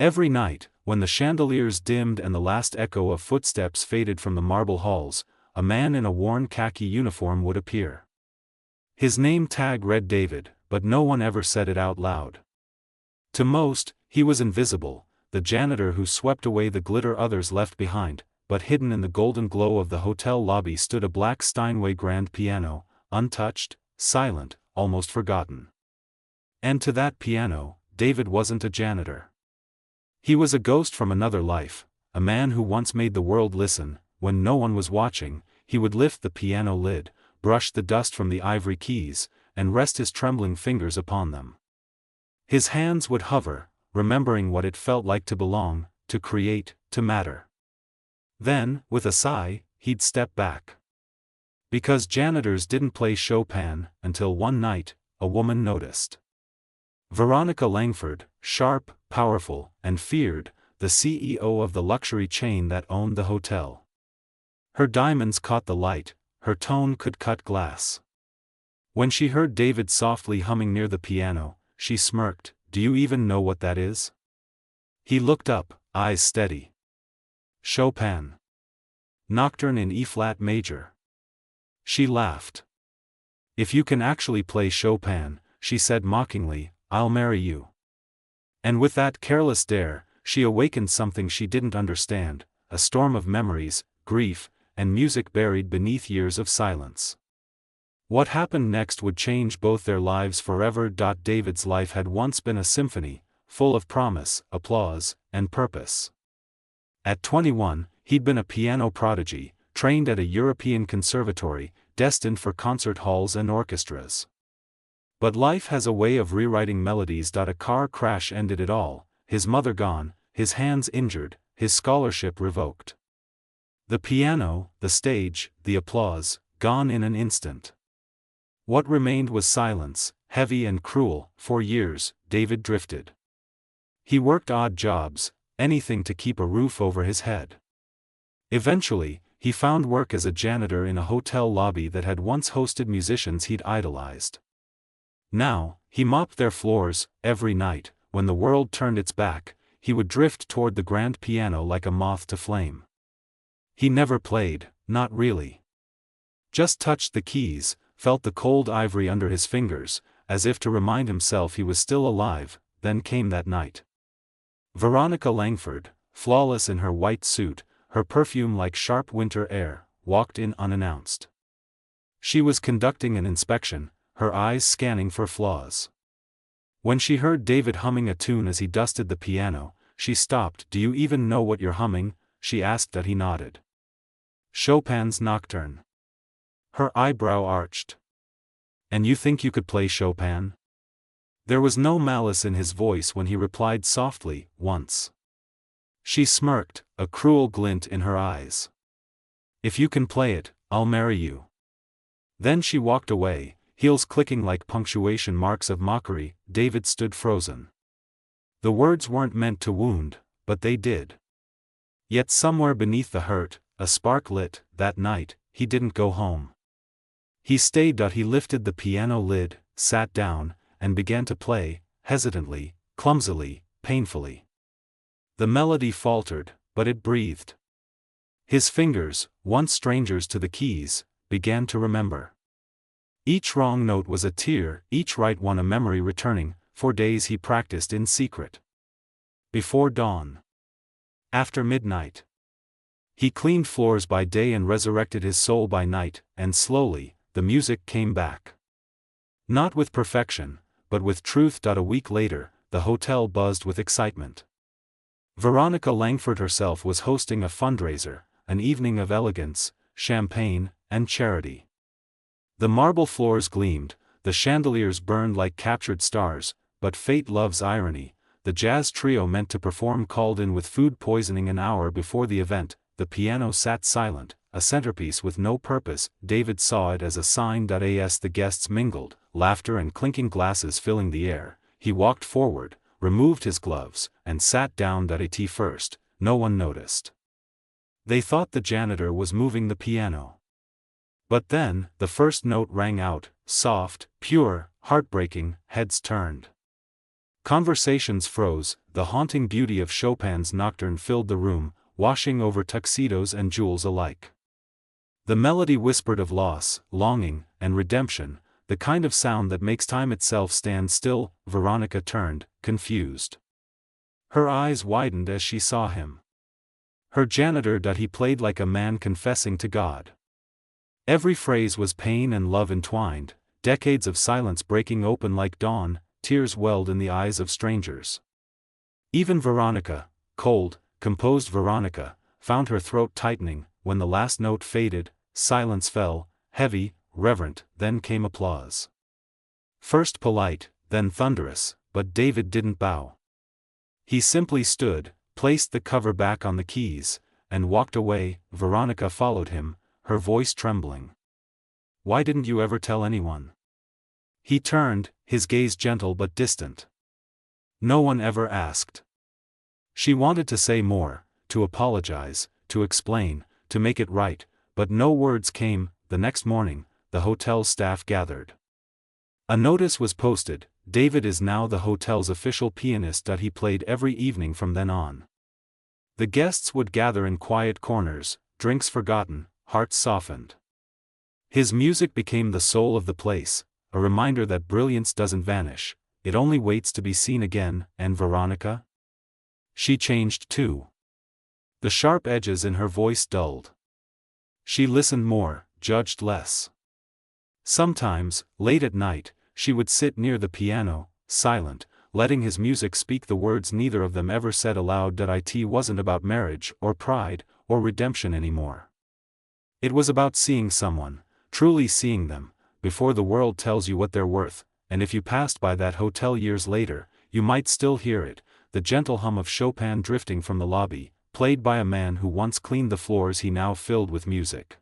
Every night, when the chandeliers dimmed and the last echo of footsteps faded from the marble halls, a man in a worn khaki uniform would appear. His name tag read David, but no one ever said it out loud. To most, he was invisible, the janitor who swept away the glitter others left behind, but hidden in the golden glow of the hotel lobby stood a black Steinway grand piano, untouched, silent, almost forgotten. And to that piano, David wasn't a janitor. He was a ghost from another life, a man who once made the world listen. When no one was watching, he would lift the piano lid, brush the dust from the ivory keys, and rest his trembling fingers upon them. His hands would hover, remembering what it felt like to belong, to create, to matter. Then, with a sigh, he'd step back. Because janitors didn't play Chopin, until one night, a woman noticed. Veronica Langford, sharp, powerful, and feared, the CEO of the luxury chain that owned the hotel. Her diamonds caught the light, her tone could cut glass. When she heard David softly humming near the piano, she smirked. "Do you even know what that is?" He looked up, eyes steady. "Chopin. Nocturne in E-flat major." She laughed. "If you can actually play Chopin," she said mockingly, "I'll marry you." And with that careless dare, she awakened something she didn't understand, a storm of memories, grief, and music buried beneath years of silence. What happened next would change both their lives forever. David's life had once been a symphony, full of promise, applause, and purpose. At 21, he'd been a piano prodigy, trained at a European conservatory, destined for concert halls and orchestras. But life has a way of rewriting melodies. A car crash ended it all, his mother gone, his hands injured, his scholarship revoked. The piano, the stage, the applause, gone in an instant. What remained was silence, heavy and cruel. For years, David drifted. He worked odd jobs, anything to keep a roof over his head. Eventually, he found work as a janitor in a hotel lobby that had once hosted musicians he'd idolized. Now, he mopped their floors. Every night, when the world turned its back, he would drift toward the grand piano like a moth to flame. He never played, not really. Just touched the keys, felt the cold ivory under his fingers, as if to remind himself he was still alive. Then came that night. Veronica Langford, flawless in her white suit, her perfume like sharp winter air, walked in unannounced. She was conducting an inspection, her eyes scanning for flaws. When she heard David humming a tune as he dusted the piano, she stopped. "Do you even know what you're humming?" she asked. He nodded. "Chopin's Nocturne." Her eyebrow arched. "And you think you could play Chopin?" There was no malice in his voice when he replied softly, "Once." She smirked, a cruel glint in her eyes. "If you can play it, I'll marry you." Then she walked away, heels clicking like punctuation marks of mockery. David stood frozen. The words weren't meant to wound, but they did. Yet somewhere beneath the hurt, a spark lit. That night, he didn't go home. He stayed. He lifted the piano lid, sat down, and began to play, hesitantly, clumsily, painfully. The melody faltered, but it breathed. His fingers, once strangers to the keys, began to remember. Each wrong note was a tear, each right one a memory returning. For days he practiced in secret. Before dawn. After midnight. He cleaned floors by day and resurrected his soul by night, and slowly, the music came back. Not with perfection, but with truth. A week later, the hotel buzzed with excitement. Veronica Langford herself was hosting a fundraiser, an evening of elegance, champagne, and charity. The marble floors gleamed, the chandeliers burned like captured stars, but fate loves irony. The jazz trio meant to perform called in with food poisoning an hour before the event. The piano sat silent, a centerpiece with no purpose. David saw it as a sign. As the guests mingled, laughter and clinking glasses filling the air, he walked forward, removed his gloves, and sat down. At first, no one noticed. They thought the janitor was moving the piano. But then, the first note rang out, soft, pure, heartbreaking. Heads turned. Conversations froze, the haunting beauty of Chopin's nocturne filled the room, washing over tuxedos and jewels alike. The melody whispered of loss, longing, and redemption, the kind of sound that makes time itself stand still. Veronica turned, confused. Her eyes widened as she saw him. Her janitor. He played like a man confessing to God. Every phrase was pain and love entwined, decades of silence breaking open like dawn, tears welled in the eyes of strangers. Even Veronica, cold, composed Veronica, found her throat tightening. When the last note faded, silence fell, heavy, reverent. Then came applause. First polite, then thunderous, but David didn't bow. He simply stood, placed the cover back on the keys, and walked away. Veronica followed him, her voice trembling. "Why didn't you ever tell anyone?" He turned, his gaze gentle but distant. "No one ever asked." She wanted to say more, to apologize, to explain, to make it right, but no words came. The next morning, the hotel staff gathered. A notice was posted: "David is now the hotel's official pianist." He played every evening from then on. The guests would gather in quiet corners, drinks forgotten, hearts softened. His music became the soul of the place, a reminder that brilliance doesn't vanish, it only waits to be seen again. And Veronica? She changed too. The sharp edges in her voice dulled. She listened more, judged less. Sometimes, late at night, she would sit near the piano, silent, letting his music speak the words neither of them ever said aloud. It wasn't about marriage, or pride, or redemption anymore. It was about seeing someone, truly seeing them, before the world tells you what they're worth. And if you passed by that hotel years later, you might still hear it, the gentle hum of Chopin drifting from the lobby, played by a man who once cleaned the floors he now filled with music.